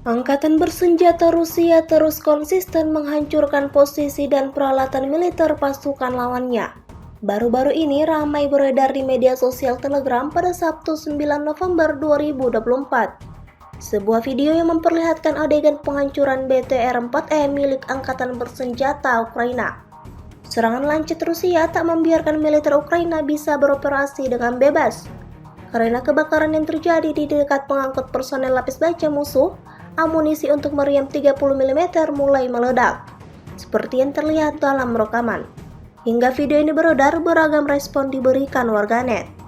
Angkatan bersenjata Rusia terus konsisten menghancurkan posisi dan peralatan militer pasukan lawannya. Baru-baru ini ramai beredar di media sosial Telegram pada Sabtu 9 November 2024. Sebuah video yang memperlihatkan adegan penghancuran BTR-4E milik Angkatan Bersenjata Ukraina. Serangan lancet Rusia tak membiarkan militer Ukraina bisa beroperasi dengan bebas. Karena kebakaran yang terjadi di dekat pengangkut personel lapis baja musuh, amunisi untuk meriam 30 mm mulai meledak, seperti yang terlihat dalam rekaman. Hingga video ini beredar, beragam respon diberikan warganet.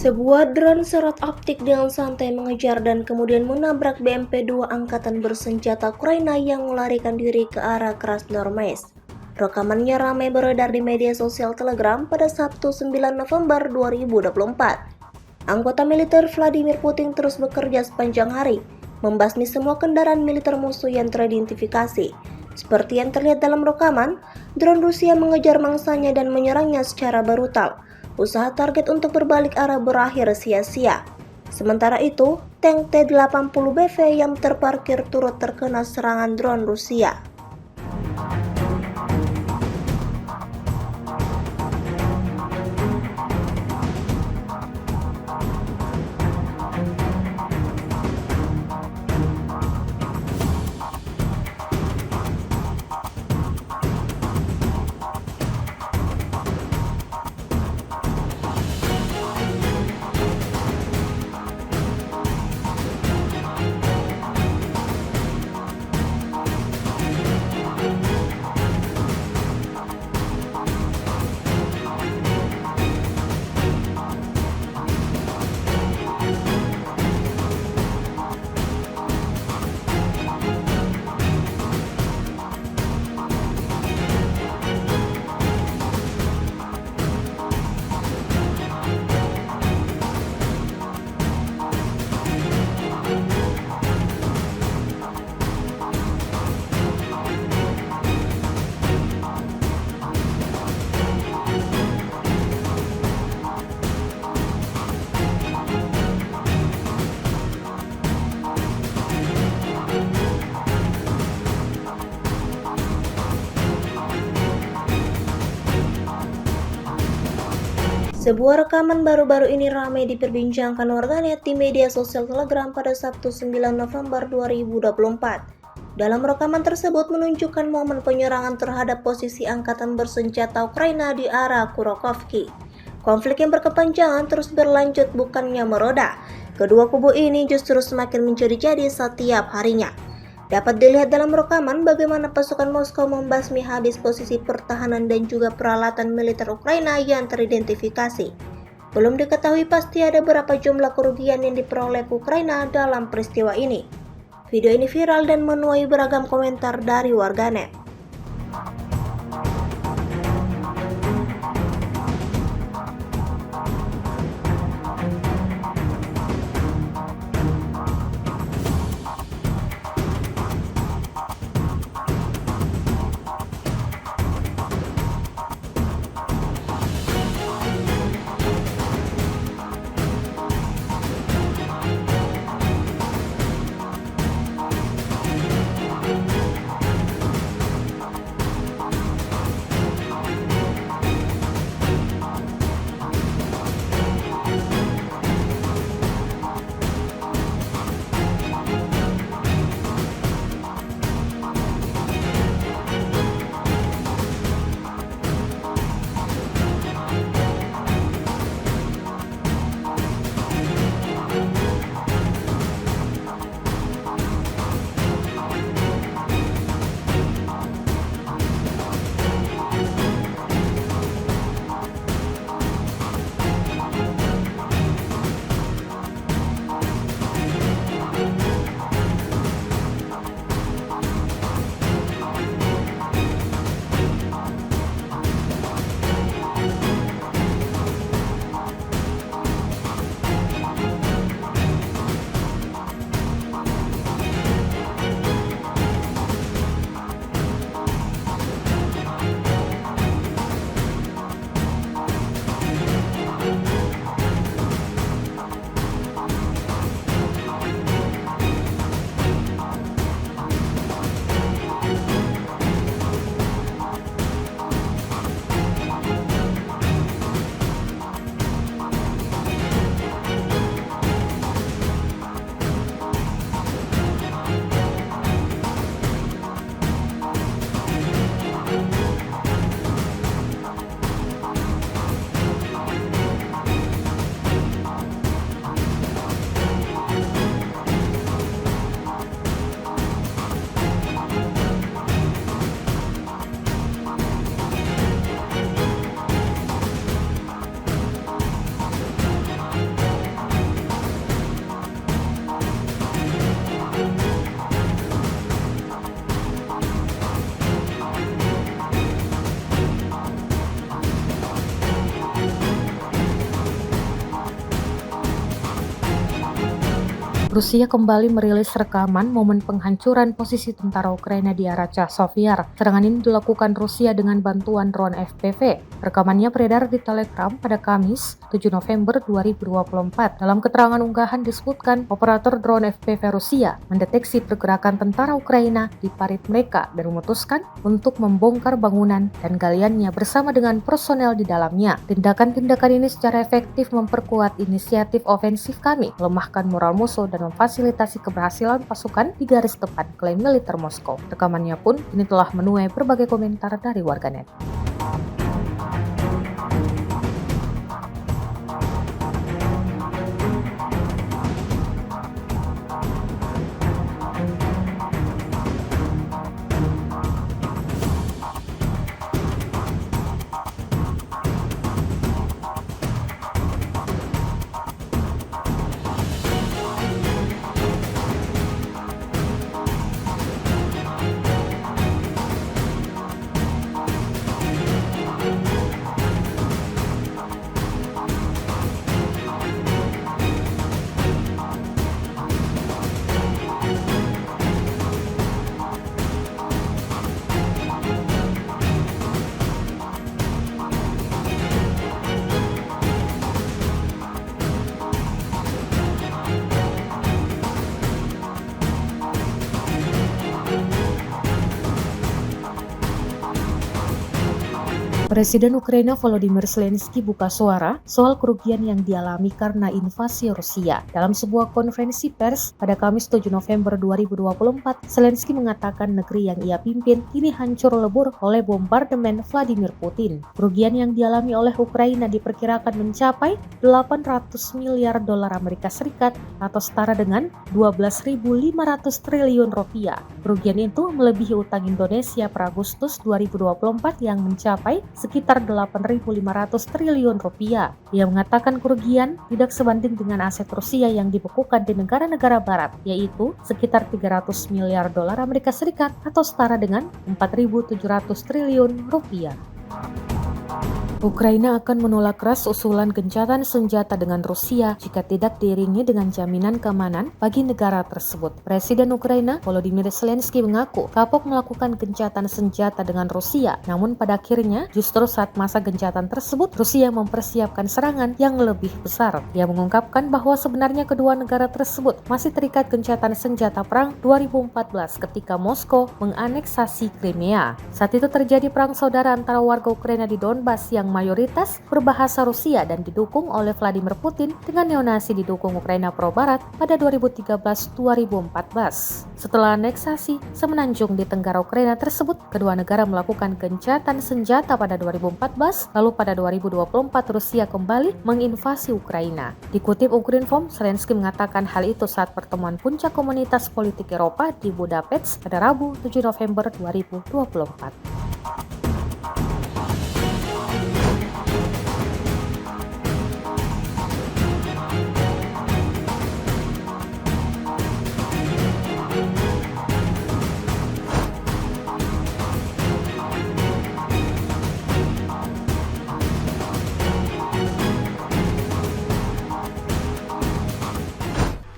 Sebuah drone serot optik dengan santai mengejar dan kemudian menabrak BMP-2 Angkatan Bersenjata Ukraina yang melarikan diri ke arah Krasnoarmeysk. Rekamannya ramai beredar di media sosial Telegram pada Sabtu 9 November 2024. Anggota militer Vladimir Putin terus bekerja sepanjang hari, membasmi semua kendaraan militer musuh yang teridentifikasi. Seperti yang terlihat dalam rekaman, drone Rusia mengejar mangsanya dan menyerangnya secara brutal. Usaha target untuk berbalik arah berakhir sia-sia. Sementara itu, tank T-80BV yang terparkir turut terkena serangan drone Rusia. Sebuah rekaman baru-baru ini ramai diperbincangkan warganet di media sosial Telegram pada Sabtu 9 November 2024. Dalam rekaman tersebut menunjukkan momen penyerangan terhadap posisi Angkatan Bersenjata Ukraina di arah Kurakovki. Konflik yang berkepanjangan terus berlanjut bukannya mereda. Kedua kubu ini justru semakin menjadi-jadi setiap harinya. Dapat dilihat dalam rekaman bagaimana pasukan Moskow membasmi habis posisi pertahanan dan juga peralatan militer Ukraina yang teridentifikasi. Belum diketahui pasti ada berapa jumlah kerugian yang diperoleh Ukraina dalam peristiwa ini. Video ini viral dan menuai beragam komentar dari warganet. Rusia kembali merilis rekaman momen penghancuran posisi tentara Ukraina di area Chasiv-Yar. Serangan ini dilakukan Rusia dengan bantuan drone FPV. Rekamannya beredar di Telegram pada Kamis, 7 November 2024. Dalam keterangan unggahan disebutkan, operator drone FPV Rusia mendeteksi pergerakan tentara Ukraina di parit mereka dan memutuskan untuk membongkar bangunan dan galiannya bersama dengan personel di dalamnya. Tindakan-tindakan ini secara efektif memperkuat inisiatif ofensif kami, melemahkan moral musuh dan memfasilitasi keberhasilan pasukan di garis depan, klaim militer Moskow. Rekamannya pun kini telah menuai berbagai komentar dari warganet. Presiden Ukraina Volodymyr Zelensky buka suara soal kerugian yang dialami karena invasi Rusia. Dalam sebuah konferensi pers pada Kamis 7 November 2024, Zelensky mengatakan negeri yang ia pimpin kini hancur lebur oleh bombardemen Vladimir Putin. Kerugian yang dialami oleh Ukraina diperkirakan mencapai 800 miliar dolar Amerika Serikat atau setara dengan 12.500 triliun rupiah. Kerugian itu melebihi utang Indonesia per Agustus 2024 yang mencapai sekitar 8.500 triliun rupiah. Ia mengatakan kerugian tidak sebanding dengan aset Rusia yang dibekukan di negara-negara barat, yaitu sekitar 300 miliar dolar Amerika Serikat atau setara dengan 4.700 triliun rupiah. Ukraina akan menolak keras usulan gencatan senjata dengan Rusia jika tidak diiringi dengan jaminan keamanan bagi negara tersebut. Presiden Ukraina Volodymyr Zelensky mengaku kapok melakukan gencatan senjata dengan Rusia, namun pada akhirnya justru saat masa gencatan tersebut Rusia mempersiapkan serangan yang lebih besar. Ia mengungkapkan bahwa sebenarnya kedua negara tersebut masih terikat gencatan senjata perang 2014 ketika Moskow menganeksasi Crimea. Saat itu terjadi perang saudara antara warga Ukraina di Donbas yang mayoritas berbahasa Rusia dan didukung oleh Vladimir Putin dengan neonazi didukung Ukraina pro Barat pada 2013-2014. Setelah aneksasi semenanjung di tenggara Ukraina tersebut, kedua negara melakukan gencatan senjata pada 2014, lalu pada 2024 Rusia kembali menginvasi Ukraina. Dikutip Ukrinform, Zelensky mengatakan hal itu saat pertemuan puncak komunitas politik Eropa di Budapest pada Rabu 7 November 2024.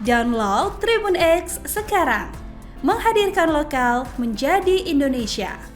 Download Tribun X sekarang, menghadirkan lokal menjadi Indonesia.